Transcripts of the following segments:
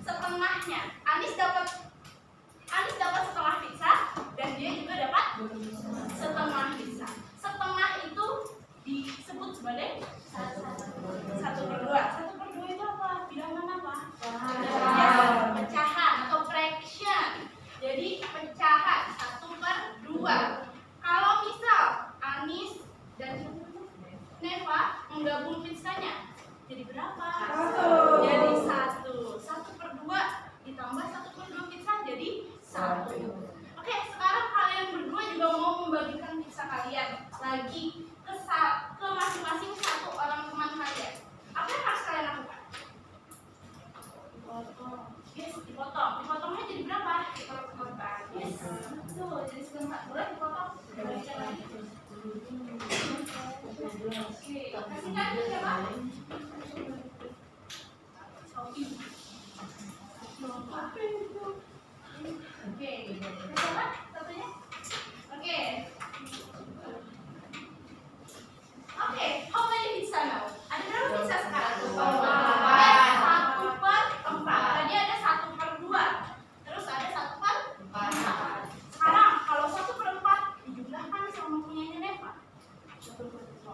Setengahnya. Anis dapat Setengah pizza. Setengah itu disebut sebagai 1/2. 1/2 itu apa? Bilangan apa? Pecahan atau fraction. Jadi pecahan 1/2. Kalau misal Anis dan Neva menggabung pizzanya, jadi berapa? 1. Jadi 1. 1/2 ditambah 1/2 pizza jadi 1. Oke, sekarang kalian berdua juga mau membagikan pizza kalian lagi ke masing-masing satu orang teman kalian. Apa yang harus kalian lakukan? Yes, dipotong. Dipotongnya jadi berapa? Dipotong. Yes, betul. Jadi setengah. Boleh dipotong? Oke, kasihkan ke siapa? Sophie. Oke, siapa satunya? Oke. Oke, how many pizza now? Ada berapa pizza sekarang? 1/4. Tadi ada 1/2. Terus ada 1/4. Sekarang kalau 1/4 dijumlahkan sama punyanya Neva.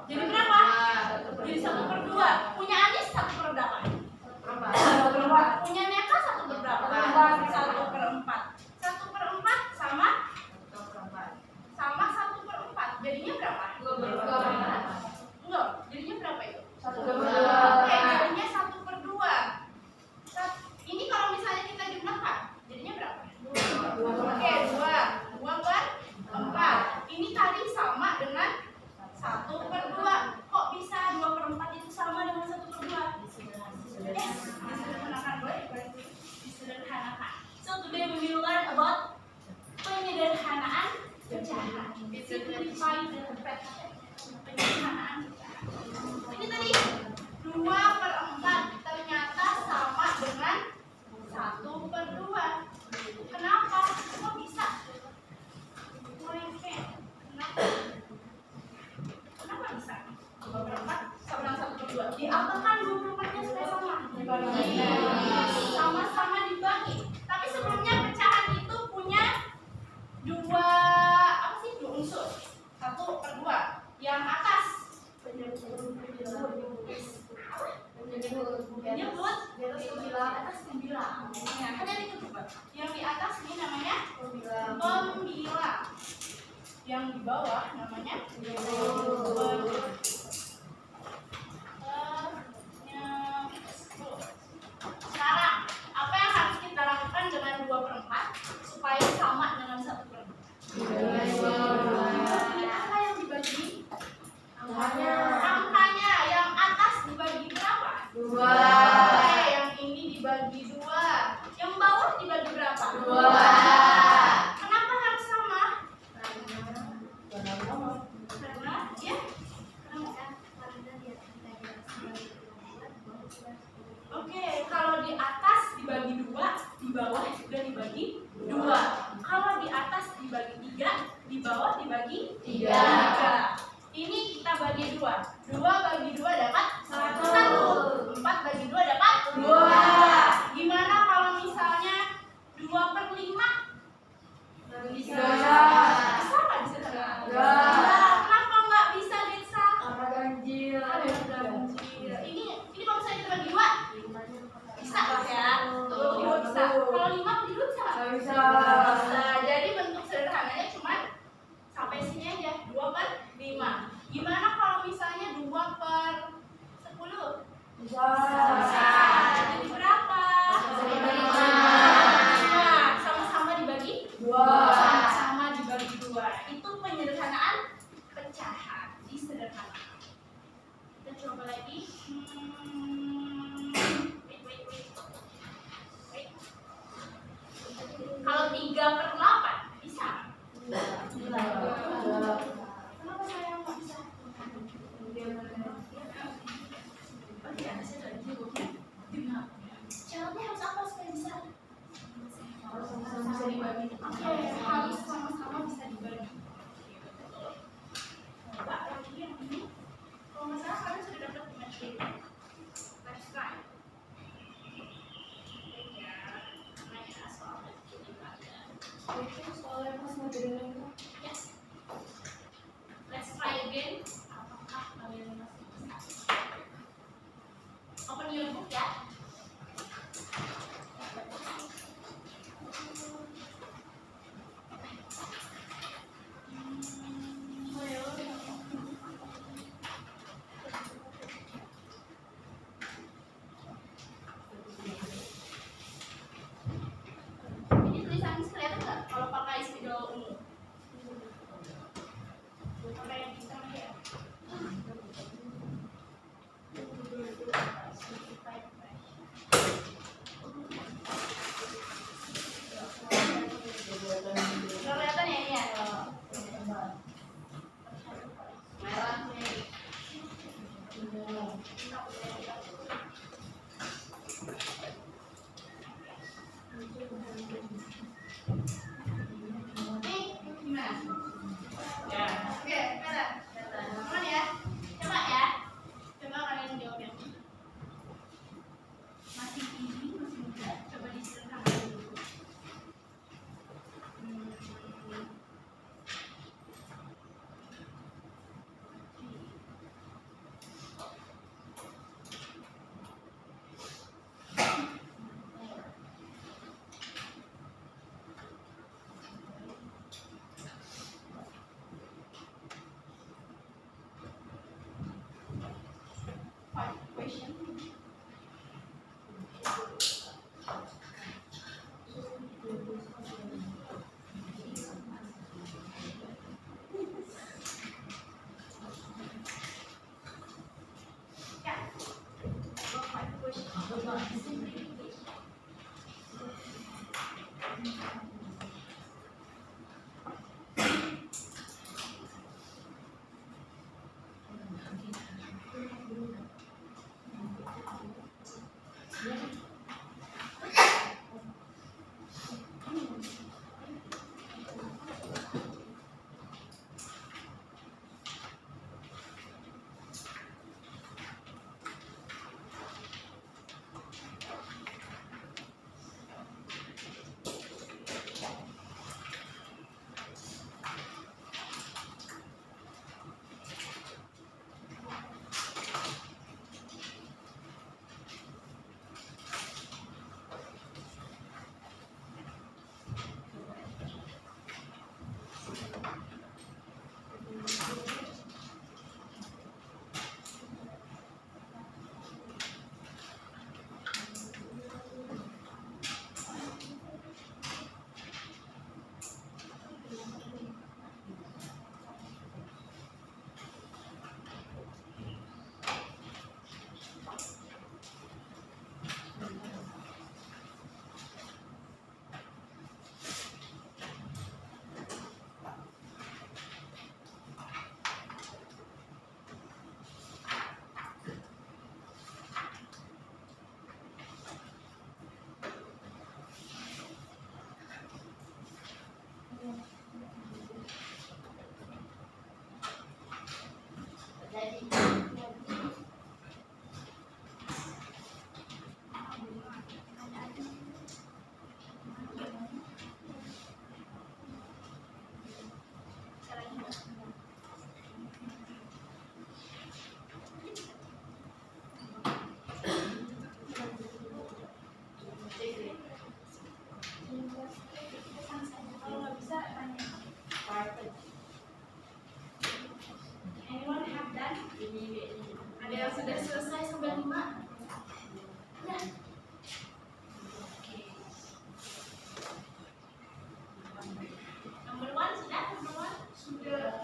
Jadi berapa? Jadi 1/2. Punya Anis 1/berapa? 1/4. Punya Neva 1/berapa? 1/4. 1/4 sama 1/4. Jadinya berapa? 2/4. Enggak, jadinya berapa itu? 1/2. Oke, jadinya 1/2. Ini kalau misalnya kita jumlahkan, jadinya berapa? 2. Oke, 2/4. Ini tadi sama dengan 1/2. Kok bisa 2/4 itu sama dengan 1/2? Yes, disederhanakan. Boleh disederhanakan. So today we will learn about penyederhanaan pecahan. Penyederhanaan pecahan. Ini tadi 2/4 ternyata sama dengan 1/2. Kenapa? Kok bisa? Kenapa bisa? 2/4 sama dengan 1/2. Diapakan 2/4-nya supaya sama? Sama-sama dibagi. Tapi sebelumnya pecahan itu punya dua unsur. 1/2. Yang atas penyebut atas pembilang. Nah, kan yang itu yang di atas ini namanya pembilang. Yang di bawah namanya penyebut. Sekarang apa yang harus kita lakukan dengan 2/4 supaya sama dengan 1/2? Apa yang dibagi? Angkanya. Yang atas dibagi berapa? 2. Yang ini dibagi 2. Yang bawah dibagi berapa? 2. Kenapa harus sama? Karena ya. Oke, kalau di atas dibagi 2, di bawah juga dibagi 2. Kalau di atas dibagi 3, di bawah dibagi 3. Ini kita bagi 2. 2 bagi 2 dapat 1. 4 bagi 2 dapat 2. Gimana kalau misalnya 2/5? Bisa. Bisa nggak bisa? Kenapa nggak bisa bisa? Karena ganjil. Ini kalau misalnya kita bagi 2, bisa ya? Tuh, bisa. Kalau 5 bagi 2 bisa nggak? Bisa. Jadi bentuk sederhananya cuma sampai sini aja, 2/5. Gimana kalau misalnya 2/10? Bisa. Jadi berapa? 5. Sama-sama dibagi 2. Sama dibagi 2. Itu penyederhanaan pecahan. Disederhanakan. Kita coba lagi. Wait. Kalau 3/8 bisa? Kenapa saya nggak bisa? Oke, saya lagi syaratnya harus apa supaya bisa? Harus sama-sama bisa dibagi. Oke, harus sama-sama bisa dibagi. Coba lagi yang ini. Kalau nggak salah kalian sudah dapat match game. Let's try. Soalnya pas ngajarin again. Apakah kalian masih bisa? Open your book ya. Ini tulisannya kelihatan nggak kalau pakai spidol ungu? Pakai yang hitam ya. Kelihatan ya ini ya? Merah nih. Nih, gimana? Ya. Oke, merah. Aman ya? Coba ya. Coba kalian jawab yang ini. Masih tinggi, masih muda. Coba disederhanakan dulu. Question. Yeah. Five questions. Kalau nggak bisa tanya. Anyone have done? Ada yang sudah selesai sampai 5? Ya. Oke. Number 1 sudah? Number 1? Sudah.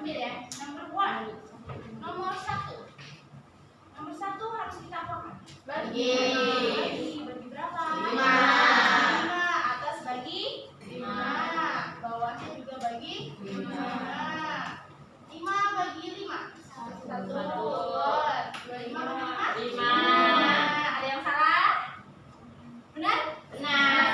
Ambil ya, nomor 1. Nomor 1 harus kita apakan? Bagi berapa? 5. Atas bagi 5. Bawahnya juga bagi 5. 5 bagi 5. 1. 25 bagi 5. 5. Ada yang salah? Benar? Benar.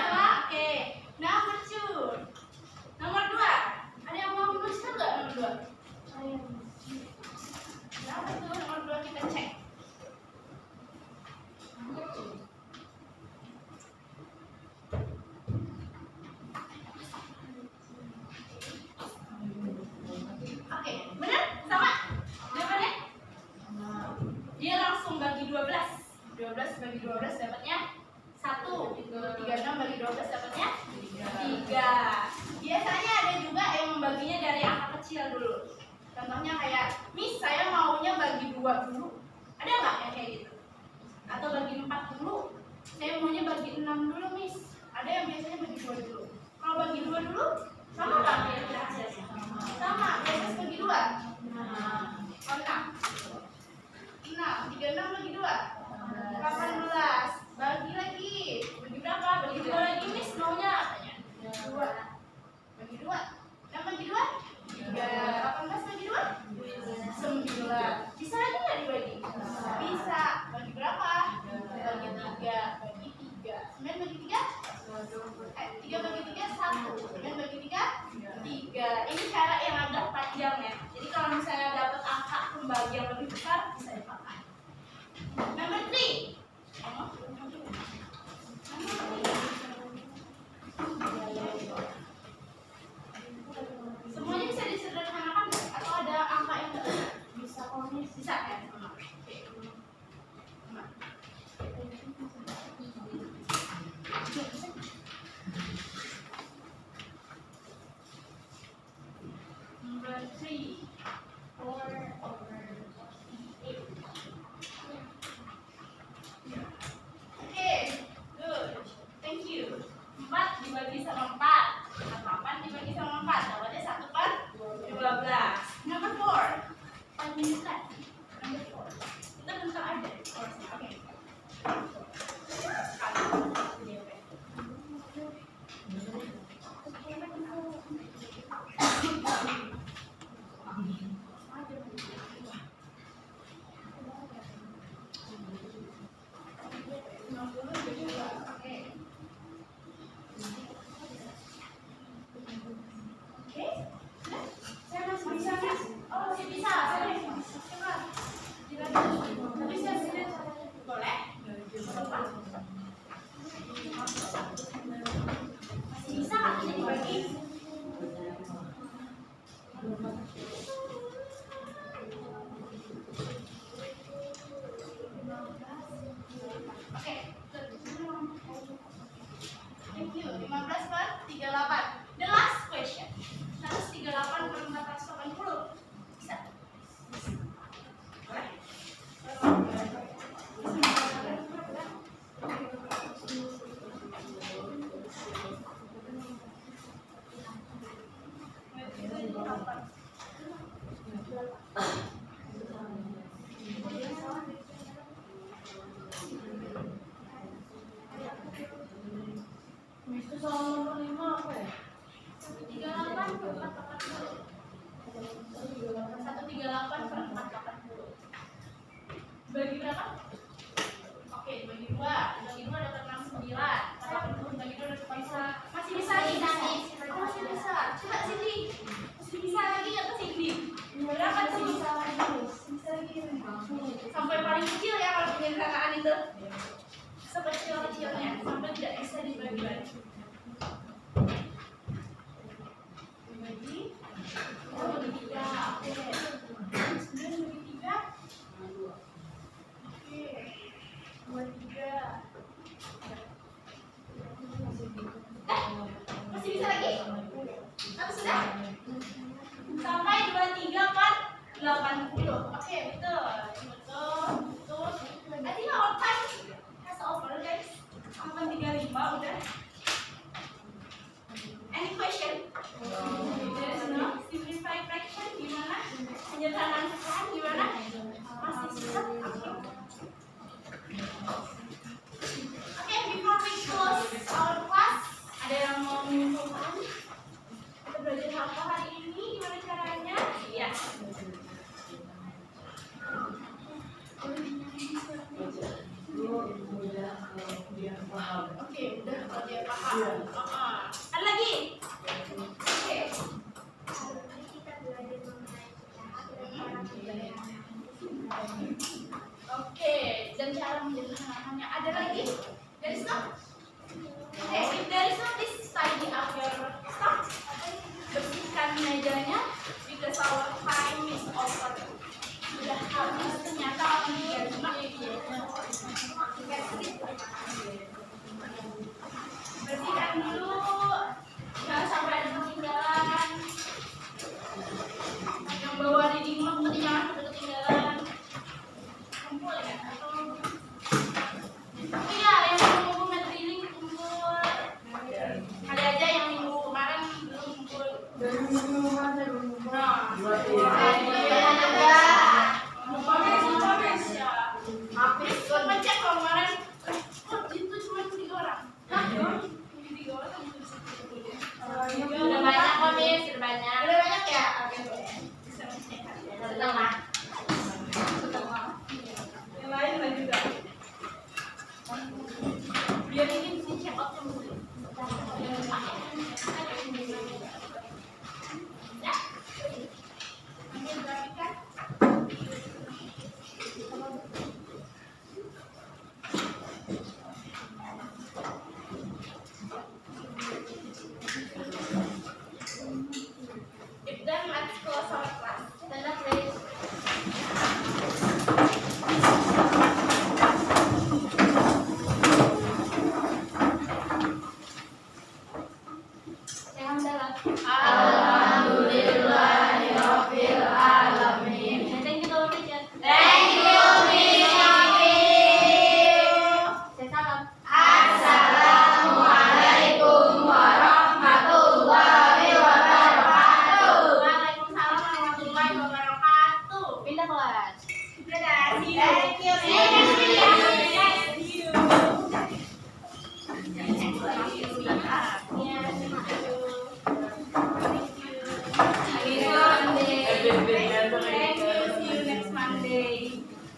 15 bagi 12 dapatnya 1. 36 bagi 12 dapatnya 3. Biasanya ada juga yang membaginya dari angka kecil dulu. Contohnya kayak, Miss, saya maunya bagi 2 dulu. Ada nggak yang kayak gitu? Atau bagi 4 dulu? Saya maunya bagi 6 dulu, Miss. Ada yang biasanya bagi 2 dulu. Kalau bagi 2 dulu, sama nggak kira-kira hasilnya? Sama, 12 bagi 2. Oh, 6. 36 bagi 2. 18. Bagi lagi. Bagi berapa? Bagi 2 lagi, Miss. Maunya katanya 2. Bagi 2. 6 bagi 2? 3. 18 bagi 2? 9. Bisa lagi nggak dibagi? Bisa. Bagi berapa? Bagi 3. Bagi 3. 9 bagi 3? 3 bagi 3? 1. 9 bagi 3? 3. Ini cara yang agak panjang ya. Jadi kalau misalnya dapat angka kembali yang lebih besar, bisa dipakai. Number 3. Semuanya bisa disederhanakan atau ada angka yang nggak bisa? Bisa ya? Number 3. 4 over 8. Oke, good. Thank you. 4 dibagi sama 4. 8 dibagi sama 4. Dapatnya 1/12. Number 4. 5 minutes left. Number 4. Kita bentar aja. Oke. Thank you. 15/38. The last question. 138/480. Bisa? Boleh? Itu soal nomor 5 apa ya? 138/480. 138/480. Bagi berapa? Oke, bagi 2. Bagi 2 dapat 69. 80 bagi 2 dapat bisa. Masih bisa lagi, masih bisa. Coba Cindy. Masih bisa lagi atau Cindy? Berapa tuh? Bisa lagi. Sampai paling kecil ya kalau penyederhanaan itu. Sekecil-kecilnya sampai tidak bisa dibagi lagi. Dibagi 3. Oke. 9 bagi 3. Oke. 23. Masih bisa lagi? Atau sudah? Sampai 23/80. Oke, betul. I think our time has over, guys. Sampai 35 udah. Any question? There is no simplified fraction. Gimana? Penyederhanaan kesalahan gimana? Masih susah? Oke, before we close our class, ada yang mau menyimpulkan? Kita belajar apa hari ini? Gimana caranya? Iya. Oke, udah kalau dia paham. Ada lagi? Oke. Oke, dan cara menyederhanakannya ada lagi? There is no? Oke, if there is no, please tidy up your stuff. Bersihkan mejanya because our time is over. Sudah habis ternyata 35.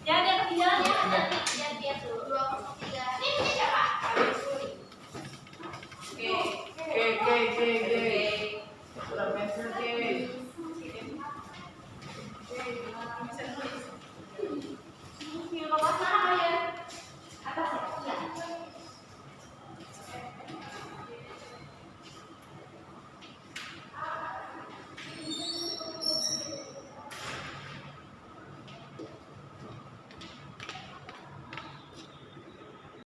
Jangan yang ketinggalan ya, lihat dulu.